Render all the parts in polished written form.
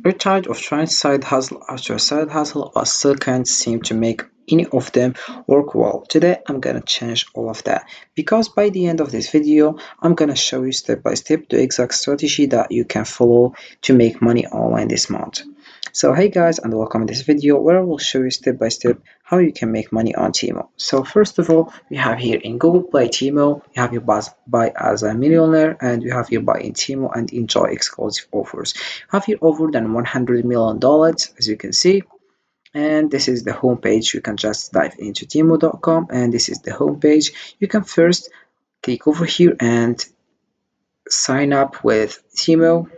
Are tired of trying side hustle after side hustle but still can't seem to make any of them work well? Today I'm gonna change all of that because by the end of this video I'm gonna show you step by step the exact strategy that you can follow to make money online this month. So hey guys, and welcome to this video where I will show you step by step how you can make money on Temu. So first of all, we have here in Google Play Temu, you have your buy as a millionaire, and you have your buy in Temu and enjoy exclusive offers. You have here over than $100 million as you can see, and this is the home page. You can just dive into Temu.com, and this is the home page. You can first click over here and sign up with Temu,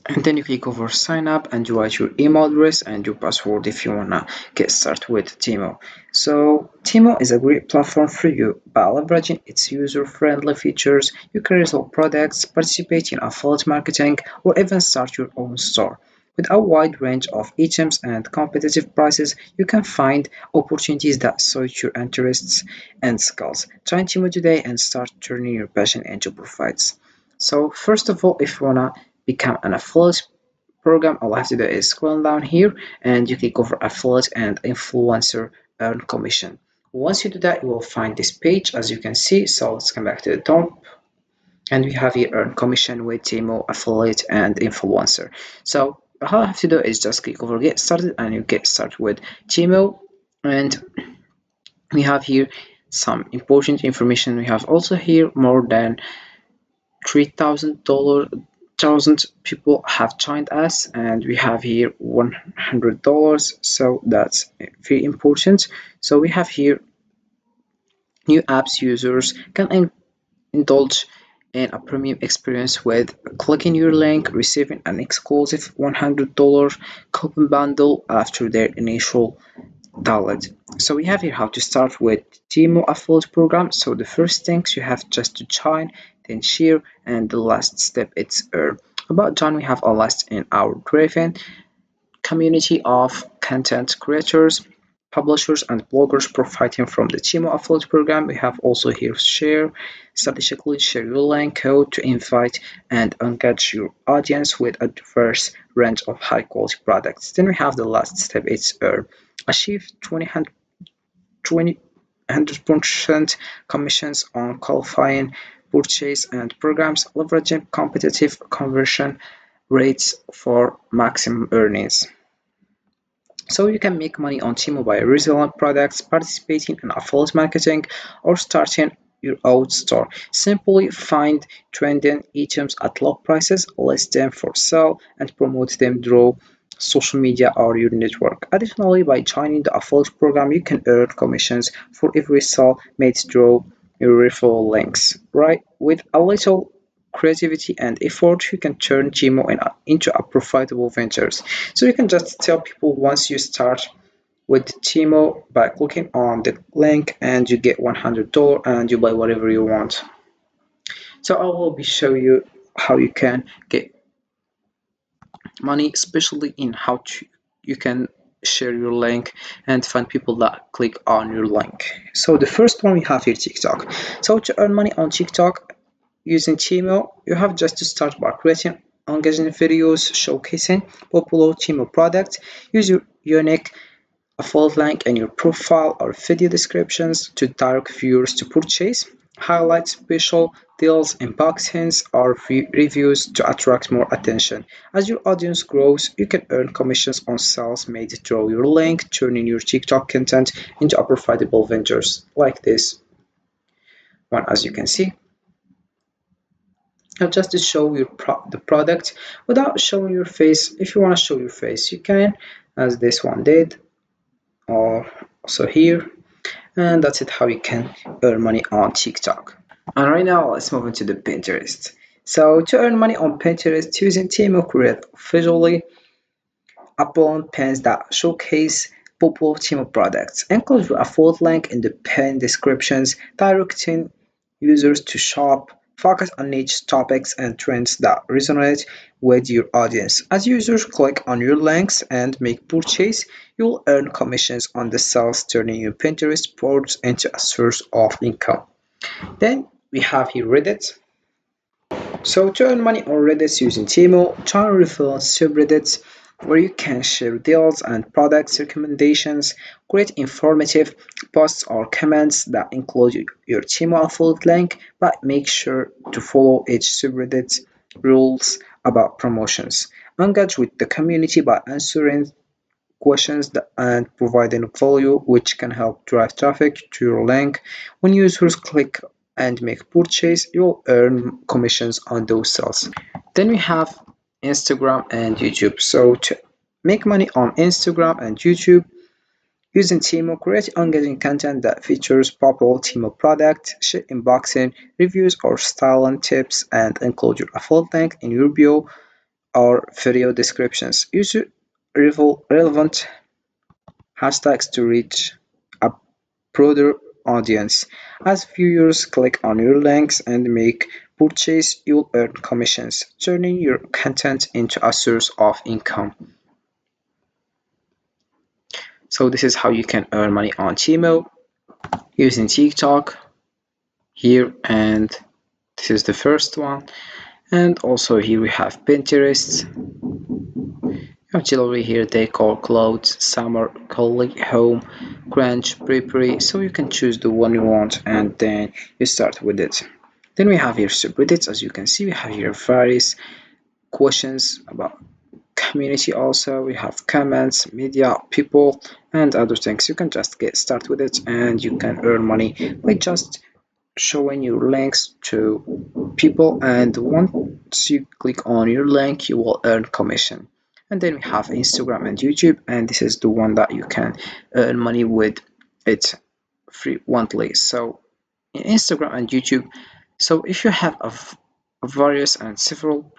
and then you click over sign up and you write your email address and your password if you wanna get started with Temu. So Temu is a great platform for you. By leveraging its user-friendly features, you can resell products, participate in affiliate marketing, or even start your own store. With a wide range of items and competitive prices, you can find opportunities that suit your interests and skills. Join Temu today and start turning your passion into profits. So first of all, if you wanna become an affiliate program, all I have to do is scroll down here and you click over affiliate and influencer earn commission. Once you do that, you will find this page as you can see. So let's come back to the top, and we have here earn commission with Temu affiliate and influencer. So all I have to do is just click over get started and you get started with Temu, and we have here some important information. We have also here more than $3,000 people have joined us, and we have here $100, so that's very important. So we have here new apps users can indulge in a premium experience with clicking your link, receiving an exclusive $100 coupon bundle after their initial download. So we have here how to start with Temu affiliate program. So the first things you have just to join, then share, and the last step it's earn. About join, we have a list in our driven community of content creators, publishers, and bloggers profiting from the Temu affiliate program. We have also here share, strategically share your link code to invite and engage your audience with a diverse range of high quality products. Then we have the last step, it's earn. Achieve 100% commissions on qualifying purchase and programs, leveraging competitive conversion rates for maximum earnings. So you can make money on Temu by reselling products, participating in affiliate marketing, or starting your own store. Simply find trending items at low prices, list them for sale, and promote them through social media or your network. Additionally, by joining the affiliate program, you can earn commissions for every sale made through your referral links. Right? With a little creativity and effort, you can turn Temu into a profitable venture. So you can just tell people once you start with Temu by clicking on the link and you get $100 and you buy whatever you want. So I will be showing you how you can get money, especially in how to, you can share your link and find people that click on your link. So the first one we have here TikTok. So to earn money on TikTok using Temu, you have just to start by creating engaging videos showcasing popular Temu products. Use your unique affiliate link in your profile or video descriptions to direct viewers to purchase. Highlight special deals, unboxings, or reviews to attract more attention. As your audience grows, you can earn commissions on sales made through your link, turning your TikTok content into a profitable ventures like this one, as you can see. Now just to show you the product without showing your face. If you want to show your face, you can, as this one did, or also here, and that's it how you can earn money on TikTok. And right now let's move into the Pinterest. So to earn money on Pinterest using Temu, create visually appealing pins that showcase popular Temu products. Include your affiliate link in the pin descriptions, directing users to shop. Focus on niche topics and trends that resonate with your audience. As users click on your links and make purchase, you'll earn commissions on the sales, turning your Pinterest boards into a source of income. Then we have here Reddit. So to earn money on Reddit using Temu, join referral subreddits where you can share deals and products recommendations, create informative posts or comments that include your Temu affiliate link, but make sure to follow each subreddit's rules about promotions. Engage with the community by answering questions and providing value which can help drive traffic to your link. When users click and make purchase, you'll earn commissions on those sales. Then we have Instagram and YouTube. So to make money on Instagram and YouTube, using Temu, create engaging content that features popular Temu products, share unboxing, reviews or styling tips, and include your affiliate link in your bio or video descriptions. Use relevant hashtags to reach a broader audience. As viewers click on your links and make purchase, you'll earn commissions, turning your content into a source of income. So this is how you can earn money on Temu using TikTok here, and this is the first one. And also here we have Pinterest. Jewelry here, decor, clothes, summer, collie, home, crunch, prepare. So you can choose the one you want and then you start with it. Then we have here subreddits. As you can see, we have here various questions about community. Also we have comments, media, people, and other things. You can just get started with it and you can earn money by just showing your links to people, and once you click on your link you will earn commission. And then we have Instagram and YouTube, and this is the one that you can earn money with it frequently. So in Instagram and YouTube, so if you have various and several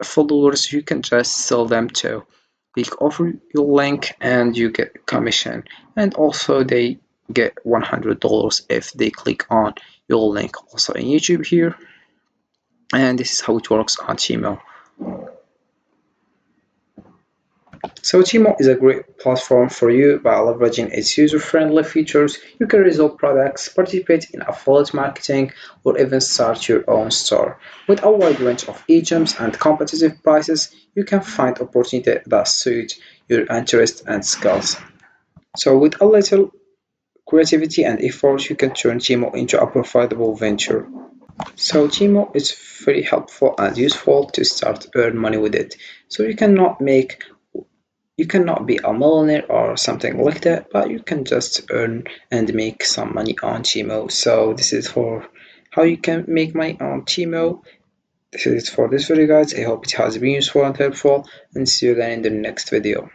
followers, you can just sell them to click over your link and you get commission, and also they get $100 if they click on your link also in YouTube here. And this is how it works on Temu. So Temu is a great platform for you. By leveraging its user-friendly features, you can resell products, participate in affiliate marketing, or even start your own store. With a wide range of items and competitive prices, you can find opportunities that suit your interests and skills. So with a little creativity and effort, you can turn Temu into a profitable venture. So Temu is very helpful and useful to start earn money with it. So you cannot be a millionaire or something like that, but you can just earn and make some money on Temu. So this is for how you can make money on Temu. This is it for this video, guys. I hope it has been useful and helpful, and see you again in the next video.